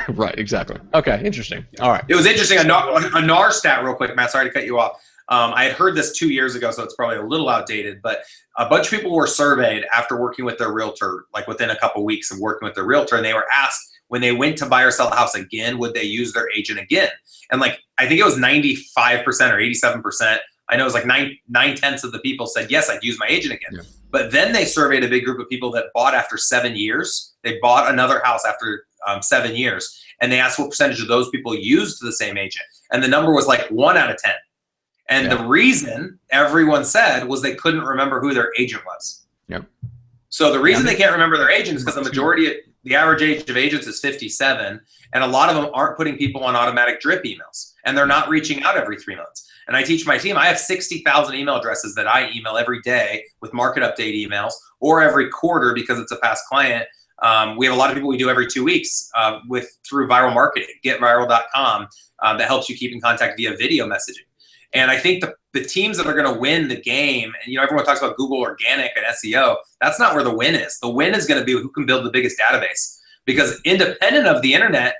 Right, exactly. Okay, interesting. All right. It was interesting. A NAR stat real quick, Matt, sorry to cut you off. I had heard this 2 years ago, so it's probably a little outdated, but a bunch of people were surveyed after working with their realtor, like within a couple weeks of working with their realtor, and they were asked when they went to buy or sell the house again, would they use their agent again? And I think it was 95% or 87%. I know it was like 9/10 of the people said, yes, I'd use my agent again. Yeah. But then they surveyed a big group of people that bought after 7 years. They bought another house after 7 years. And they asked what percentage of those people used the same agent. And the number was like 1 out of 10. And the reason everyone said was they couldn't remember who their agent was. Yeah. So the reason they can't remember their agent is because the average age of agents is 57, and a lot of them aren't putting people on automatic drip emails, and they're not reaching out every 3 months. And I teach my team, I have 60,000 email addresses that I email every day with market update emails, or every quarter because it's a past client. We have a lot of people we do every 2 weeks through viral marketing, getviral.com, that helps you keep in contact via video messaging. And I think the teams that are going to win the game, and everyone talks about Google organic and SEO, that's not where the win is. The win is going to be who can build the biggest database. Because independent of the internet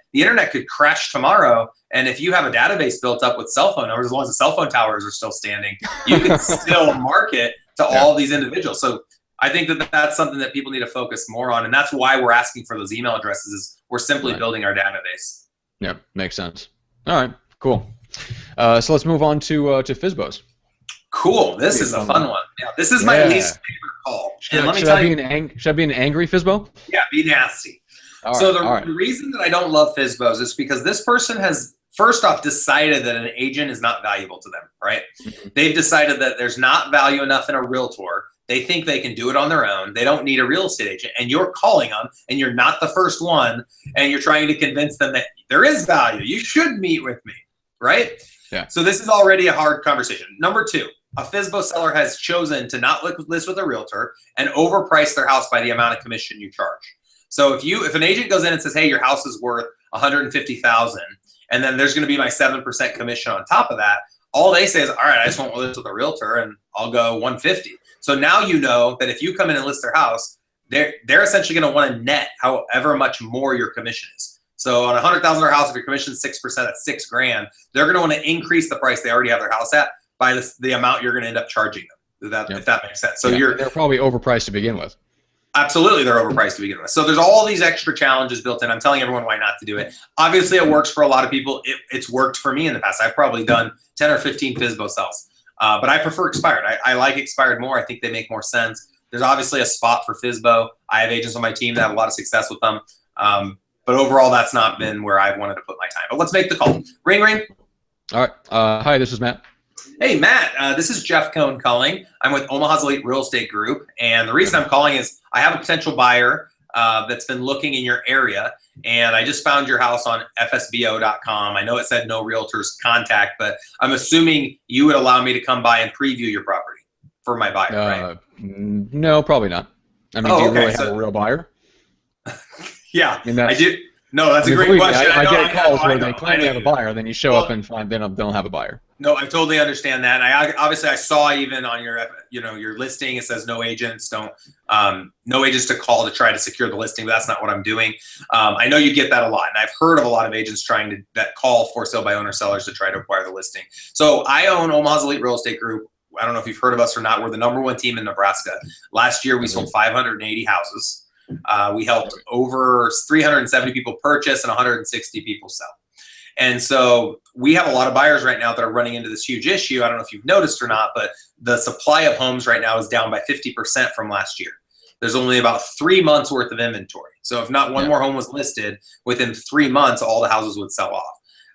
could crash tomorrow. And if you have a database built up with cell phone numbers, as long as the cell phone towers are still standing, you can still market to all these individuals. So I think that's something that people need to focus more on. And that's why we're asking for those email addresses, is we're simply building our database. Yeah, makes sense. All right, cool. So let's move on to FSBOs. Cool. This is a fun one. Yeah, this is my least favorite call. And let me tell you, should I be an angry FSBO? Yeah, be nasty. The reason that I don't love FSBOs is because this person has, first off, decided that an agent is not valuable to them, right? They've decided that there's not value enough in a realtor. They think they can do it on their own. They don't need a real estate agent. And you're calling them, and you're not the first one, and you're trying to convince them that there is value. You should meet with me, right? Yeah. So this is already a hard conversation. Number two, a FSBO seller has chosen to not list with a realtor and overprice their house by the amount of commission you charge. So if an agent goes in and says, hey, your house is worth $150,000, and then there's going to be my 7% commission on top of that, all they say is, all right, I just won't list with a realtor, and I'll go $150. So now you know that if you come in and list their house, they're essentially going to want to net however much more your commission is. So on a $100,000 house, if your commission is 6%, that's $6,000. They're going to want to increase the price they already have their house at by the amount you're going to end up charging them. If that makes sense. So they're probably overpriced to begin with. Absolutely, they're overpriced to begin with. So there's all these extra challenges built in. I'm telling everyone why not to do it. Obviously, it works for a lot of people. It's worked for me in the past. I've probably done 10 or 15 FSBO sales. But I prefer expired. I like expired more. I think they make more sense. There's obviously a spot for FSBO. I have agents on my team that have a lot of success with them. But overall, that's not been where I've wanted to put my time. But let's make the call. Ring, ring. All right. Hi, this is Matt. Hey, Matt. This is Jeff Cohn calling. I'm with Omaha's Elite Real Estate Group. And the reason I'm calling is I have a potential buyer that's been looking in your area. And I just found your house on FSBO.com. I know it said no realtors contact, but I'm assuming you would allow me to come by and preview your property for my buyer, right? No, probably not. I mean, do you really have a real buyer? Yeah, I do. No, that's a great question. I get calls where they claim they have a buyer, then you show up and find they don't have a buyer. No, I totally understand that. And I saw even on your listing, it says no agents, no agents to call to try to secure the listing, but that's not what I'm doing. I know you get that a lot, and I've heard of a lot of agents that call for sale by owner sellers to try to acquire the listing. So I own Omaha's Elite Real Estate Group. I don't know if you've heard of us or not. We're the #1 team in Nebraska. Last year, we sold 580 houses. We helped over 370 people purchase and 160 people sell. And so we have a lot of buyers right now that are running into this huge issue. I don't know if you've noticed or not, but the supply of homes right now is down by 50% from last year. There's only about 3 months worth of inventory. So if not one more home was listed, within 3 months, all the houses would sell off.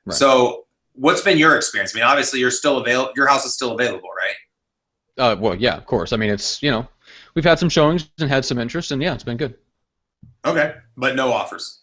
Right. So what's been your experience? I mean, obviously you're still available. Your house is still available, right? Well, yeah, of course. I mean, it's, we've had some showings and had some interest, and yeah, it's been good. Okay, but no offers.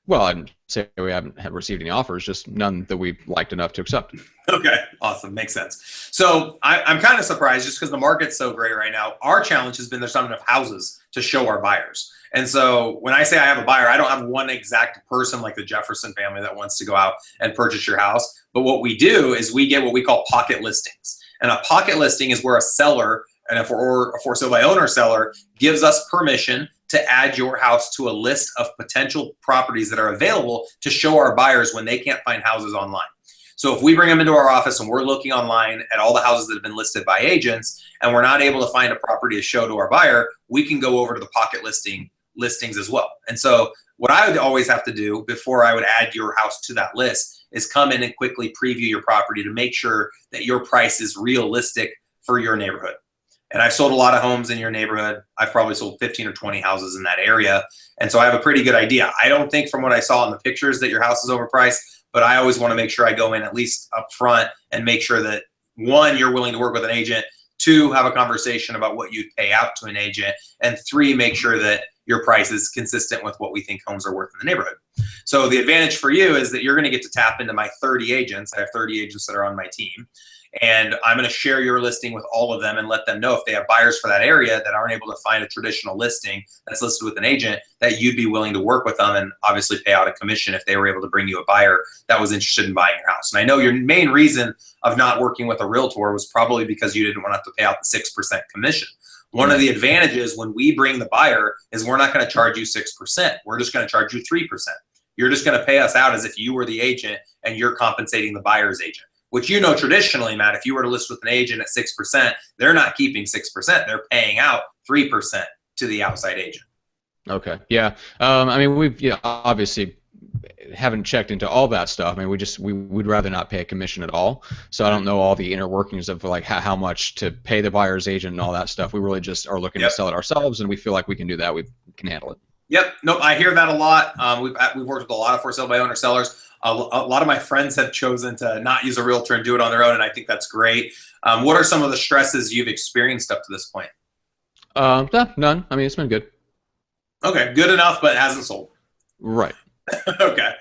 Well, I didn't say we haven't received any offers, just none that we liked enough to accept. Okay, awesome, makes sense. So I'm kind of surprised just because the market's so great right now. Our challenge has been there's not enough houses to show our buyers. And so when I say I have a buyer, I don't have one exact person like the Jefferson family that wants to go out and purchase your house. But what we do is we get what we call pocket listings. And a pocket listing is where a seller, and a for sale by owner seller, gives us permission to add your house to a list of potential properties that are available to show our buyers when they can't find houses online. So if we bring them into our office and we're looking online at all the houses that have been listed by agents and we're not able to find a property to show to our buyer, we can go over to the pocket listings as well. And so what I would always have to do before I would add your house to that list is come in and quickly preview your property to make sure that your price is realistic for your neighborhood. And I've sold a lot of homes in your neighborhood. I've probably sold 15 or 20 houses in that area. And so I have a pretty good idea. I don't think from what I saw in the pictures that your house is overpriced, but I always want to make sure I go in at least up front and make sure that, one, you're willing to work with an agent, 2, have a conversation about what you'd pay out to an agent, and 3, make sure that your price is consistent with what we think homes are worth in the neighborhood. So the advantage for you is that you're going to get to tap into my 30 agents. I have 30 agents that are on my team. And I'm going to share your listing with all of them and let them know if they have buyers for that area that aren't able to find a traditional listing that's listed with an agent, that you'd be willing to work with them and obviously pay out a commission if they were able to bring you a buyer that was interested in buying your house. And I know your main reason of not working with a realtor was probably because you didn't want to have to pay out the 6% commission. One of the advantages when we bring the buyer is we're not going to charge you 6%. We're just going to charge you 3%. You're just going to pay us out as if you were the agent and you're compensating the buyer's agent. Which, you know, traditionally, Matt, if you were to list with an agent at 6%, they're not keeping 6%. They're paying out 3% to the outside agent. Okay. Yeah. I mean, we've obviously haven't checked into all that stuff. I mean, we'd rather not pay a commission at all. So I don't know all the inner workings of like how much to pay the buyer's agent and all that stuff. We really just are looking to sell it ourselves, and we feel like we can do that. We can handle it. Yep. Nope. I hear that a lot. We've worked with a lot of for sale by owner sellers. A lot of my friends have chosen to not use a realtor and do it on their own, and I think that's great. What are some of the stresses you've experienced up to this point? None. I mean, it's been good. Okay, good enough, but it hasn't sold. Right. Okay.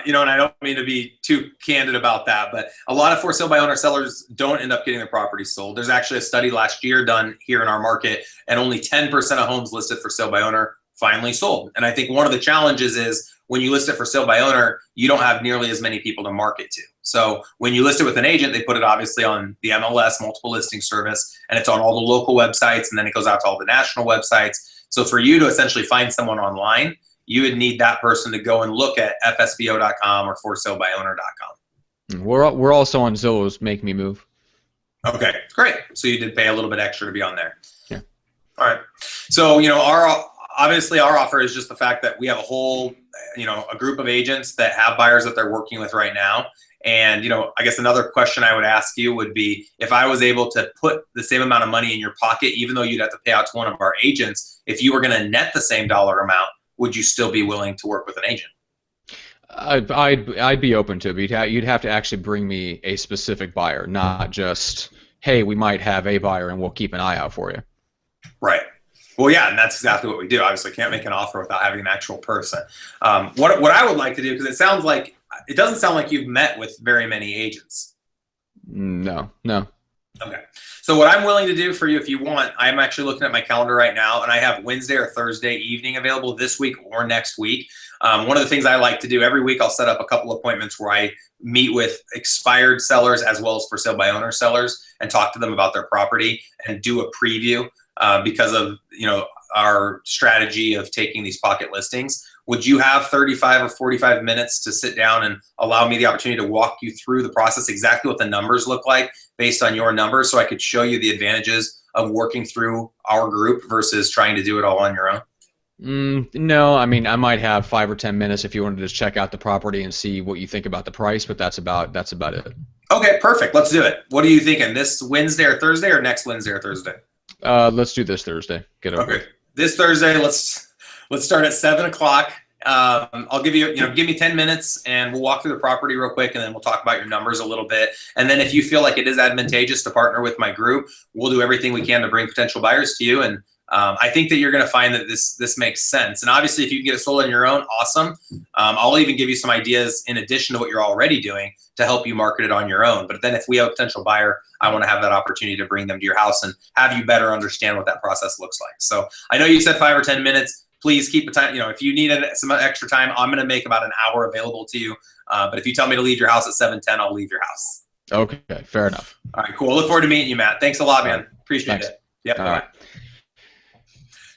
You know, and I don't mean to be too candid about that, but a lot of for sale by owner sellers don't end up getting their property sold. There's actually a study last year done here in our market, and only 10% of homes listed for sale by owner finally sold. And I think one of the challenges is when you list it for sale by owner, you don't have nearly as many people to market to. So when you list it with an agent, they put it obviously on the MLS, multiple listing service, and it's on all the local websites, and then it goes out to all the national websites. So for you to essentially find someone online, you would need that person to go and look at FSBO.com or forsalebywowner.com. We're also on Zillow's Make Me Move. Okay, great. So you did pay a little bit extra to be on there. Yeah. All right. So, you know, obviously our offer is just the fact that we have a whole, you know, a group of agents that have buyers that they're working with right now. And, you know, I guess another question I would ask you would be, if I was able to put the same amount of money in your pocket, even though you'd have to pay out to one of our agents, if you were going to net the same dollar amount, would you still be willing to work with an agent? I'd be open to it. You'd have to actually bring me a specific buyer, not just, hey, we might have a buyer and we'll keep an eye out for you. Right. Well, yeah, and that's exactly what we do. Obviously, can't make an offer without having an actual person. What I would like to do, because it doesn't sound like you've met with very many agents. No. Okay. So what I'm willing to do for you, if you want, I'm actually looking at my calendar right now, and I have Wednesday or Thursday evening available this week or next week. One of the things I like to do every week, I'll set up a couple appointments where I meet with expired sellers as well as for sale by owner sellers and talk to them about their property and do a preview because of, you know, our strategy of taking these pocket listings. Would you have 35 or 45 minutes to sit down and allow me the opportunity to walk you through the process, exactly what the numbers look like based on your numbers, so I could show you the advantages of working through our group versus trying to do it all on your own? No, I mean, I might have 5 or 10 minutes if you wanted to just check out the property and see what you think about the price, but that's about it. Okay, perfect. Let's do it. What are you thinking? This Wednesday or Thursday, or next Wednesday or Thursday? Let's do this Thursday. Get over it. This Thursday, let's start at 7 o'clock. I'll give me 10 minutes and we'll walk through the property real quick, and then we'll talk about your numbers a little bit. And then if you feel like it is advantageous to partner with my group, we'll do everything we can to bring potential buyers to you. And I think that you're going to find that this makes sense. And obviously, if you can get it sold on your own, awesome. I'll even give you some ideas in addition to what you're already doing to help you market it on your own. But then if we have a potential buyer, I want to have that opportunity to bring them to your house and have you better understand what that process looks like. So I know you said 5 or 10 minutes. Please keep the time. You know, if you need some extra time, I'm going to make about an hour available to you. But if you tell me to leave your house at 7:10, I'll leave your house. Okay, fair enough. All right, cool. Look forward to meeting you, Matt. Thanks a lot, man. Appreciate Thanks. it. Yep. All right.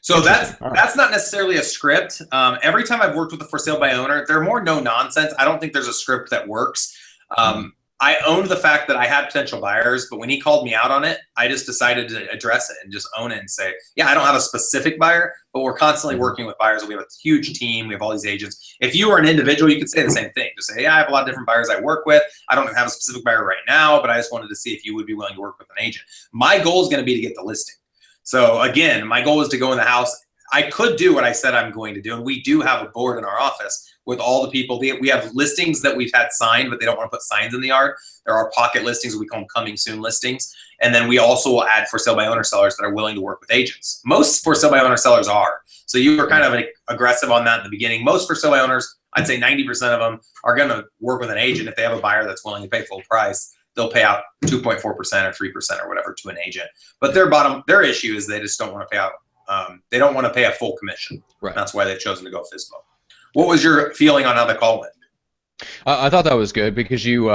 So that's not necessarily a script. Every time I've worked with a for sale by owner, they're more no nonsense. I don't think there's a script that works. I owned the fact that I had potential buyers, but when he called me out on it, I just decided to address it and just own it and say, yeah, I don't have a specific buyer, but we're constantly working with buyers. We have a huge team. We have all these agents. If you were an individual, you could say the same thing. Just say, yeah, I have a lot of different buyers I work with. I don't have a specific buyer right now, but I just wanted to see if you would be willing to work with an agent. My goal is going to be to get the listing. So again, my goal is to go in the house. I could do what I said I'm going to do, and we do have a board in our office with all the people. We have listings that we've had signed, but they don't want to put signs in the yard. There are pocket listings, we call them coming soon listings. And then we also will add for sale by owner sellers that are willing to work with agents. Most for sale by owner sellers are. So you were kind of aggressive on that in the beginning. Most for sale by owners, I'd say 90% of them are going to work with an agent. If they have a buyer that's willing to pay full price, they'll pay out 2.4% or 3% or whatever to an agent. But their issue is they just don't want to pay out. They don't want to pay a full commission. Right. That's why they've chosen to go FSBO. What was your feeling on how the call went? I thought that was good because you,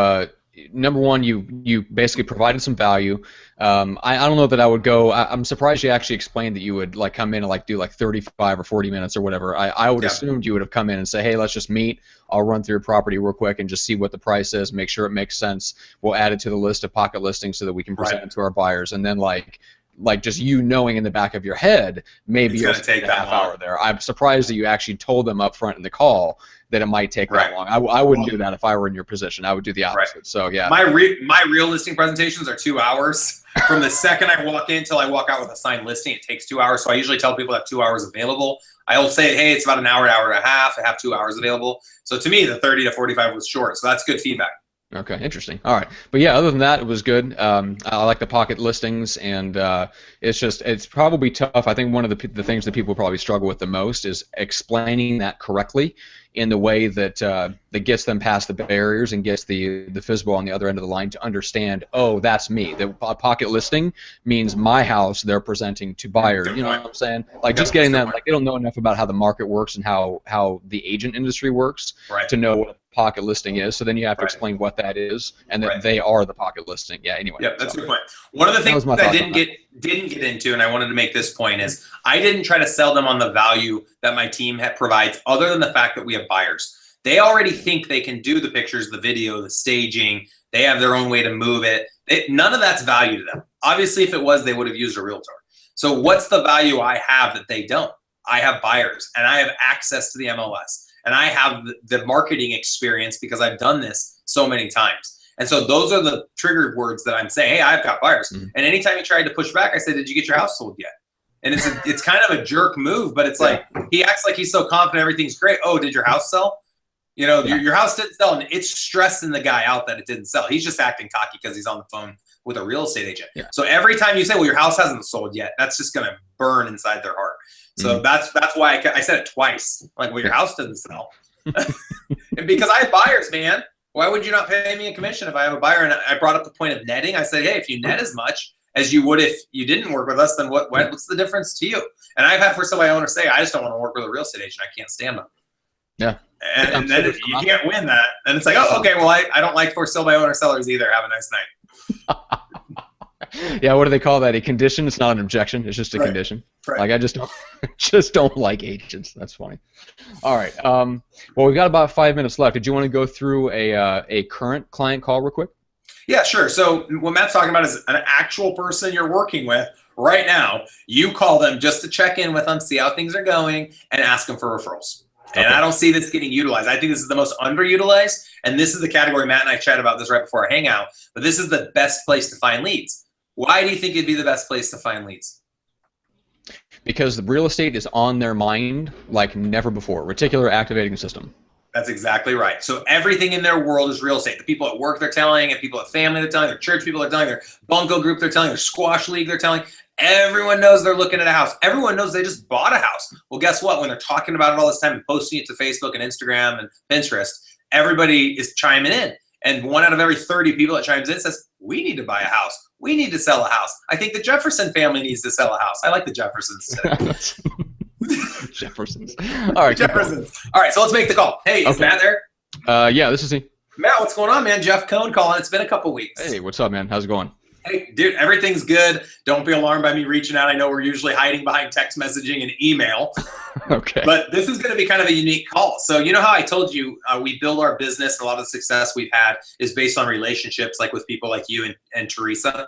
number one, you basically provided some value. I don't know that I would go. I'm surprised you actually explained that you would like come in and like do like 35 or 40 minutes or whatever. I would assumed you would have come in and say, hey, let's just meet. I'll run through your property real quick and just see what the price is, make sure it makes sense. We'll add it to the list of pocket listings so that we can present it to our buyers, and then like just you knowing in the back of your head, maybe it's you'll going to take a that half long. hour there. I'm surprised that you actually told them up front in the call that it might take that long. I wouldn't do that if I were in your position. I would do the opposite. Right. So yeah. My real listing presentations are 2 hours. From the second I walk in till I walk out with a signed listing, it takes 2 hours. So I usually tell people I have 2 hours available. I will say, hey, it's about an hour and a half. I have 2 hours available. So to me, the 30 to 45 was short. So that's good feedback. Okay, interesting. All right, but yeah, other than that, it was good. I like the pocket listings, and it's probably tough. I think one of the things that people probably struggle with the most is explaining that correctly in the way that that gets them past the barriers and gets the FSBO on the other end of the line to understand. Oh, that's me. The pocket listing means my house they're presenting to buyers. You know what I'm saying? Like just getting them. Like they don't know enough about how the market works and how the agent industry works to know what pocket listing is, so then you have to explain what that is, and that they are the pocket listing. Yeah. Anyway. Yeah, that's a good point. One of the things that I didn't get into, and I wanted to make this point, is I didn't try to sell them on the value that my team provides, other than the fact that we have buyers. They already think they can do the pictures, the video, the staging. They have their own way to move it. None of that's value to them. Obviously, if it was, they would have used a realtor. So what's the value I have that they don't? I have buyers, and I have access to the MLS. And I have the marketing experience because I've done this so many times. And so those are the trigger words that I'm saying, hey, I've got buyers. And anytime he tried to push back, I said, did you get your house sold yet? And it's kind of a jerk move, but it's like he acts like he's so confident everything's great. Oh, did your house sell? You know, your house didn't sell, and it's stressing the guy out that it didn't sell. He's just acting cocky because he's on the phone with a real estate agent. So every time you say, well, your house hasn't sold yet, that's just going to burn inside their heart. So that's why I said it twice. Like, well, your house doesn't sell. And because I have buyers, man. Why would you not pay me a commission if I have a buyer? And I brought up the point of netting. I said, hey, if you net as much as you would if you didn't work with us, then what's the difference to you? And I've had for somebody I want to say, I just don't want to work with a real estate agent. I can't stand them. Yeah. And then if you can't win that, then it's like, oh, okay, well, I don't like for sale by owner sellers either. Have a nice night. Yeah, what do they call that? A condition? It's not an objection. It's just a condition. Like I just don't like agents. That's funny. All right. Well, we've got about 5 minutes left. Did you want to go through a current client call real quick? Yeah, sure. So what Matt's talking about is an actual person you're working with right now. You call them just to check in with them, see how things are going, and ask them for referrals. And I don't see this getting utilized. I think this is the most underutilized, and this is the category. Matt and I chat about this right before our hangout, but this is the best place to find leads. Why do you think it'd be the best place to find leads? Because the real estate is on their mind like never before. Reticular activating system. That's exactly right. So everything in their world is real estate. The people at work they're telling, and people at family they're telling, their church people are telling, their bunco group they're telling, their squash league they're telling. Everyone knows they're looking at a house. Everyone knows they just bought a house. Well, guess what? When they're talking about it all this time and posting it to Facebook and Instagram and Pinterest, everybody is chiming in. And 1 out of every 30 people that chimes in says, we need to buy a house. We need to sell a house. I think the Jefferson family needs to sell a house. I like the Jeffersons. Jeffersons. All right. Jeffersons. All right, so let's make the call. Hey, is Matt there? Yeah, this is he. Matt, what's going on, man? Jeff Cohn calling. It's been a couple weeks. Hey, what's up, man? How's it going? Hey, dude, everything's good. Don't be alarmed by me reaching out. I know we're usually hiding behind text messaging and email. Okay. But this is going to be kind of a unique call. So you know how I told you we build our business, and a lot of the success we've had is based on relationships, like with people like you and Teresa?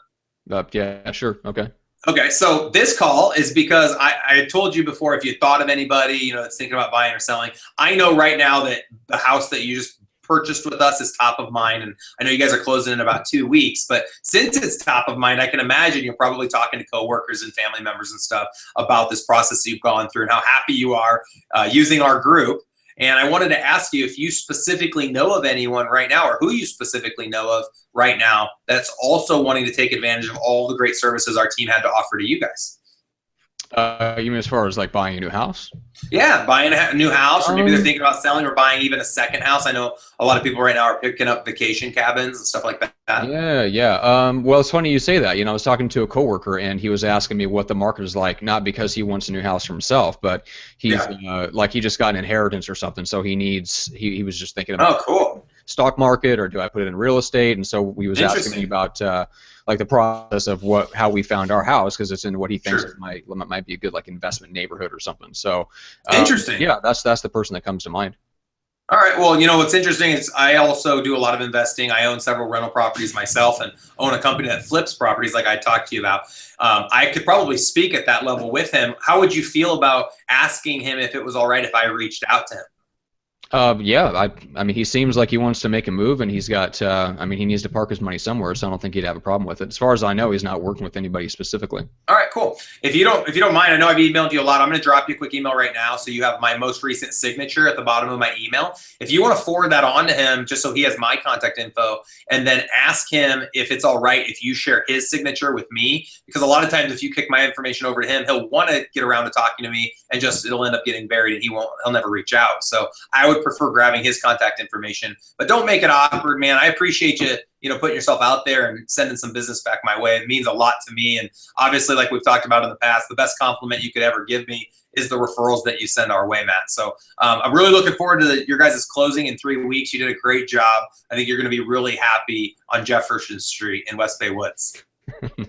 Yeah, sure. Okay. Okay, so this call is because I told you before, if you thought of anybody that's thinking about buying or selling, I know right now that the house that you just purchased with us is top of mind, and I know you guys are closing in about 2 weeks, but since it's top of mind, I can imagine you're probably talking to coworkers and family members and stuff about this process you've gone through and how happy you are using our group. And I wanted to ask you if you specifically know of anyone right now, or who you specifically know of right now, that's also wanting to take advantage of all the great services our team had to offer to you guys. You mean as far as like buying a new house? Yeah, buying a new house, or maybe they're thinking about selling or buying even a second house. I know a lot of people right now are picking up vacation cabins and stuff like that. Yeah. Well, it's funny you say that. I was talking to a coworker, and he was asking me what the market is like, not because he wants a new house for himself, but he's like he just got an inheritance or something, so he was just thinking about cool. Stock market, or do I put it in real estate? And so he was asking me about like the process of how we found our house, because it's in what he thinks might be a good like investment neighborhood or something. So interesting. Yeah, that's the person that comes to mind. All right. Well, what's interesting is I also do a lot of investing. I own several rental properties myself and own a company that flips properties like I talked to you about. I could probably speak at that level with him. How would you feel about asking him if it was all right if I reached out to him? Yeah, I mean, he seems like he wants to make a move, and he's got, I mean, he needs to park his money somewhere, so I don't think he'd have a problem with it. As far as I know, he's not working with anybody specifically. All right, cool. If you don't mind, I know I've emailed you a lot. I'm going to drop you a quick email right now, so you have my most recent signature at the bottom of my email. If you want to forward that on to him, just so he has my contact info, and then ask him if it's all right if you share his signature with me, because a lot of times if you kick my information over to him, he'll want to get around to talking to me, and it'll end up getting buried, and he'll never reach out. So I would prefer grabbing his contact information, but don't make it awkward, man. I appreciate you, putting yourself out there and sending some business back my way. It means a lot to me. And obviously, like we've talked about in the past, the best compliment you could ever give me is the referrals that you send our way, Matt. So I'm really looking forward to your guys' closing in 3 weeks. You did a great job. I think you're going to be really happy on Jefferson Street in West Bay Woods.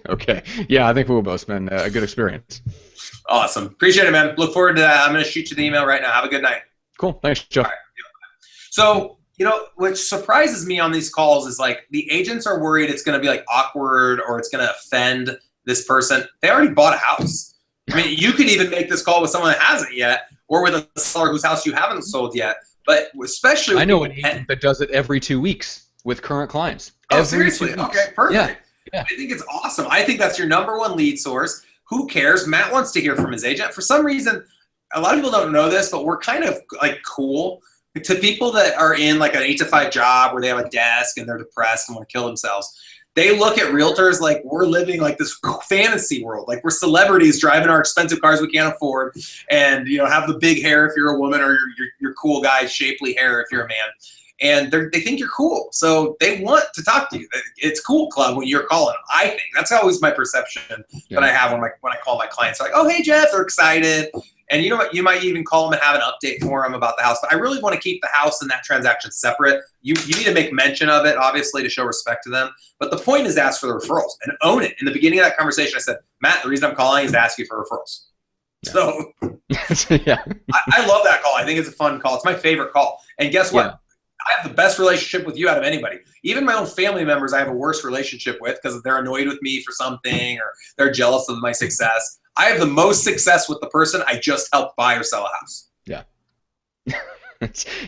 Okay. Yeah, I think we'll both been a good experience. Awesome. Appreciate it, man. Look forward to that. I'm going to shoot you the email right now. Have a good night. Cool. Thanks, Joe. All right. So, what surprises me on these calls is like the agents are worried it's going to be like awkward or it's going to offend this person. They already bought a house. I mean, you could even make this call with someone that hasn't yet, or with a seller whose house you haven't sold yet. But especially, I know an agent that does it every 2 weeks with current clients. Oh, seriously? Okay, perfect. Yeah. I think it's awesome. I think that's your #1 lead source. Who cares? Matt wants to hear from his agent. For some reason, a lot of people don't know this, but we're kind of like cool to people that are in like an 8 to 5 job where they have a desk and they're depressed and want to kill themselves. They look at realtors like we're living like this fantasy world, like we're celebrities driving our expensive cars we can't afford, and have the big hair if you're a woman, or your cool guy shapely hair if you're a man, and they think you're cool, so they want to talk to you. It's cool club when you're calling them. I think that's always my perception that I have when I call my clients. They're like, oh hey Jeff, they're excited. And you know what? You might even call them and have an update for them about the house. But I really want to keep the house and that transaction separate. You need to make mention of it, obviously, to show respect to them. But the point is to ask for the referrals and own it. In the beginning of that conversation, I said, Matt, the reason I'm calling is to ask you for referrals. Yeah. So I love that call. I think it's a fun call. It's my favorite call. And guess what? Yeah. I have the best relationship with you out of anybody. Even my own family members I have a worse relationship with because they're annoyed with me for something or they're jealous of my success. I have the most success with the person I just helped buy or sell a house. Yeah.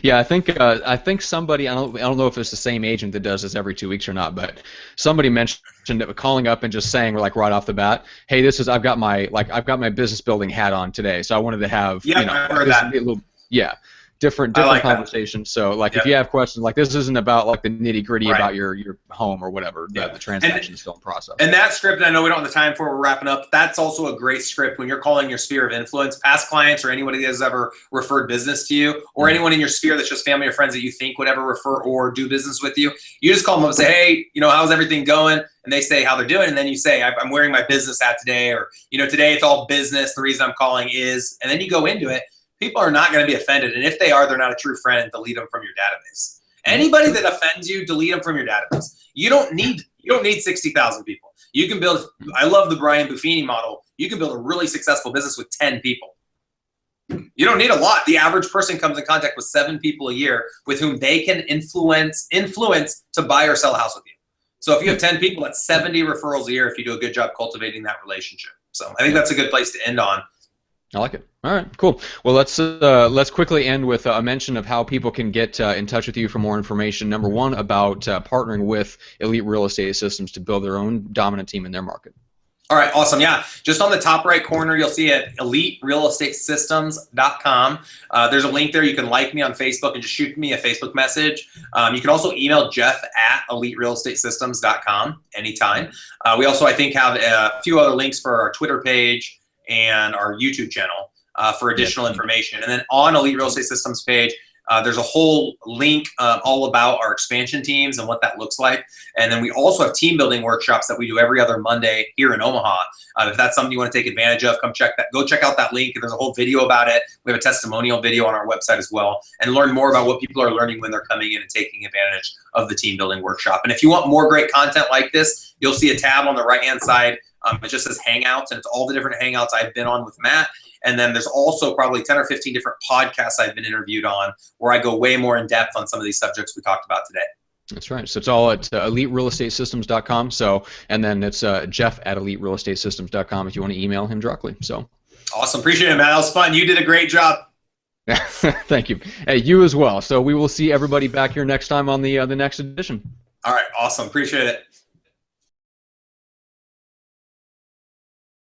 Yeah, I think somebody, I don't know if it's the same agent that does this every 2 weeks or not, but somebody mentioned it, calling up and just saying like right off the bat, hey, I've got my business building hat on today, so I wanted to have I heard that. Different like conversations. That. So like if you have questions, like this isn't about like the nitty gritty about your home or whatever. The transaction is still in process. And that script, I know we don't have the time for it, we're wrapping up. That's also a great script when you're calling your sphere of influence, past clients or anybody that has ever referred business to you, or anyone in your sphere that's just family or friends that you think would ever refer or do business with you. You just call them up and say, hey, how's everything going? And they say how they're doing, and then you say, I'm wearing my business hat today, or today it's all business. The reason I'm calling is, and then you go into it. People are not going to be offended, and if they are, they're not a true friend, and delete them from your database. Anybody that offends you, delete them from your database. You don't need 60,000 people. You can build. I love the Brian Buffini model. You can build a really successful business with 10 people. You don't need a lot. The average person comes in contact with 7 people a year with whom they can influence to buy or sell a house with you. So if you have 10 people, that's 70 referrals a year if you do a good job cultivating that relationship. So I think that's a good place to end on. I like it. All right, cool. Well, let's quickly end with a mention of how people can get in touch with you for more information. Number one, about partnering with Elite Real Estate Systems to build their own dominant team in their market. All right, awesome. Yeah, just on the top right corner, you'll see it, eliterealestatesystems.com. There's a link there. You can like me on Facebook and just shoot me a Facebook message. You can also email Jeff at eliterealestatesystems.com anytime. We also, I think, have a few other links for our Twitter page and our YouTube channel for additional information. And then on Elite Real Estate Systems page, there's a whole link all about our expansion teams and what that looks like. And then we also have team building workshops that we do every other Monday here in Omaha. If that's something you want to take advantage of, come check that. Go check out that link. There's a whole video about it. We have a testimonial video on our website as well, and learn more about what people are learning when they're coming in and taking advantage of the team building workshop. And if you want more great content like this, you'll see a tab on the right-hand side. It just says Hangouts, and it's all the different Hangouts I've been on with Matt. And then there's also probably 10 or 15 different podcasts I've been interviewed on where I go way more in depth on some of these subjects we talked about today. That's right. So it's all at eliterealestatesystems.com. So, and then it's Jeff at eliterealestatesystems.com if you want to email him directly. So awesome. Appreciate it, man. That was fun. You did a great job. Thank you. Hey, you as well. So we will see everybody back here next time on the next edition. All right. Awesome. Appreciate it.